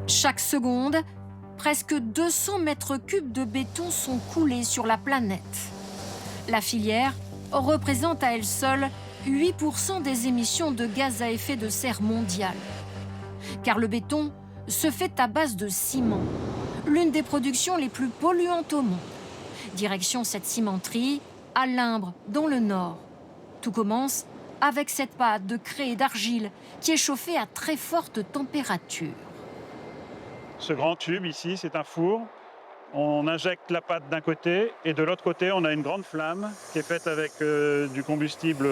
Chaque seconde, presque 200 mètres cubes de béton sont coulés sur la planète. La filière représente à elle seule 8% des émissions de gaz à effet de serre mondiales. Car le béton se fait à base de ciment, l'une des productions les plus polluantes au monde. Direction cette cimenterie, à Limbre, dans le Nord. Tout commence avec cette pâte de craie et d'argile qui est chauffée à très forte température. Ce grand tube ici, c'est un four. On injecte la pâte d'un côté et de l'autre côté, on a une grande flamme qui est faite avec du combustible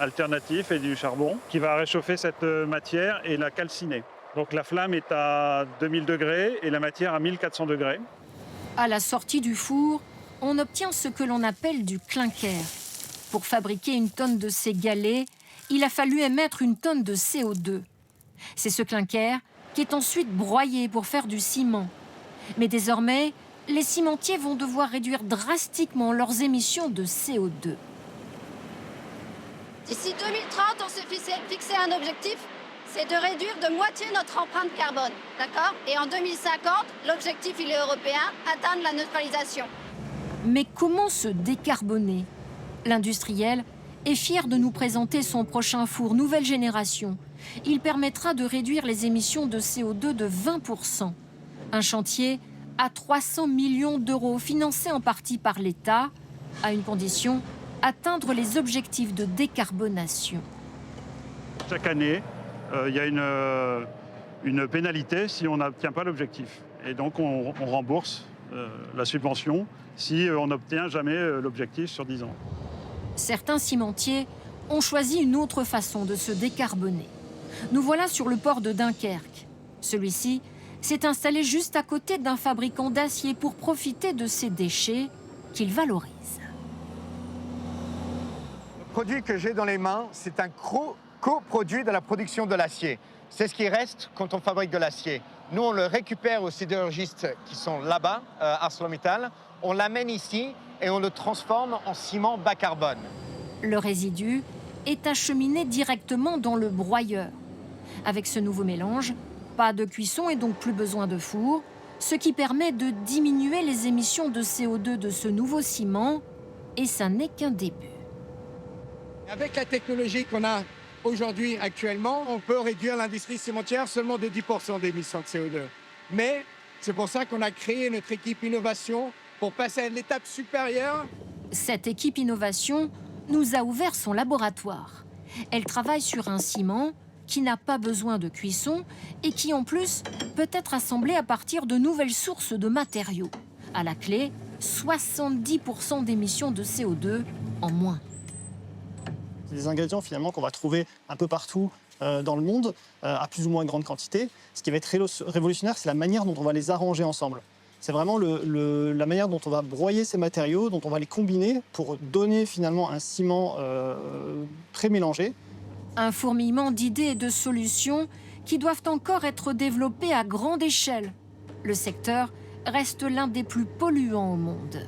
alternatif et du charbon qui va réchauffer cette matière et la calciner. Donc la flamme est à 2000 degrés et la matière à 1400 degrés. À la sortie du four, on obtient ce que l'on appelle du clinker. Pour fabriquer une tonne de ces galets, il a fallu émettre une tonne de CO2. C'est ce clinker qui est ensuite broyé pour faire du ciment. Mais désormais, les cimentiers vont devoir réduire drastiquement leurs émissions de CO2. D'ici 2030, on s'est fixé un objectif, c'est de réduire de moitié notre empreinte carbone, d'accord? Et en 2050, l'objectif, il est européen, atteindre la neutralisation. Mais comment se décarboner? L'industriel est fier de nous présenter son prochain four nouvelle génération. Il permettra de réduire les émissions de CO2 de 20%. Un chantier à 300 millions d'euros, financé en partie par l'État, à une condition, atteindre les objectifs de décarbonation. Chaque année, il y a une pénalité si on n'obtient pas l'objectif. Et donc on rembourse la subvention si on n'obtient jamais l'objectif sur 10 ans. Certains cimentiers ont choisi une autre façon de se décarboner. Nous voilà sur le port de Dunkerque. Celui-ci s'est installé juste à côté d'un fabricant d'acier pour profiter de ces déchets qu'il valorise. Le produit que j'ai dans les mains, c'est un coproduit de la production de l'acier. C'est ce qui reste quand on fabrique de l'acier. Nous, on le récupère aux sidérurgistes qui sont là-bas, ArcelorMittal. On l'amène ici et on le transforme en ciment bas carbone. Le résidu est acheminé directement dans le broyeur. Avec ce nouveau mélange, pas de cuisson et donc plus besoin de four, ce qui permet de diminuer les émissions de CO2 de ce nouveau ciment, et ça n'est qu'un début. Avec la technologie qu'on a aujourd'hui, actuellement, on peut réduire l'industrie cimentière seulement de 10% d'émissions de CO2. Mais c'est pour ça qu'on a créé notre équipe innovation pour passer à l'étape supérieure. Cette équipe innovation nous a ouvert son laboratoire. Elle travaille sur un ciment qui n'a pas besoin de cuisson et qui, en plus, peut être assemblé à partir de nouvelles sources de matériaux. À la clé, 70% d'émissions de CO2 en moins. C'est des ingrédients finalement qu'on va trouver un peu partout dans le monde, à plus ou moins grande quantité. Ce qui va être révolutionnaire, c'est la manière dont on va les arranger ensemble. C'est vraiment la manière dont on va broyer ces matériaux, dont on va les combiner pour donner finalement un ciment pré-mélangé. Un fourmillement d'idées et de solutions qui doivent encore être développées à grande échelle. Le secteur reste l'un des plus polluants au monde.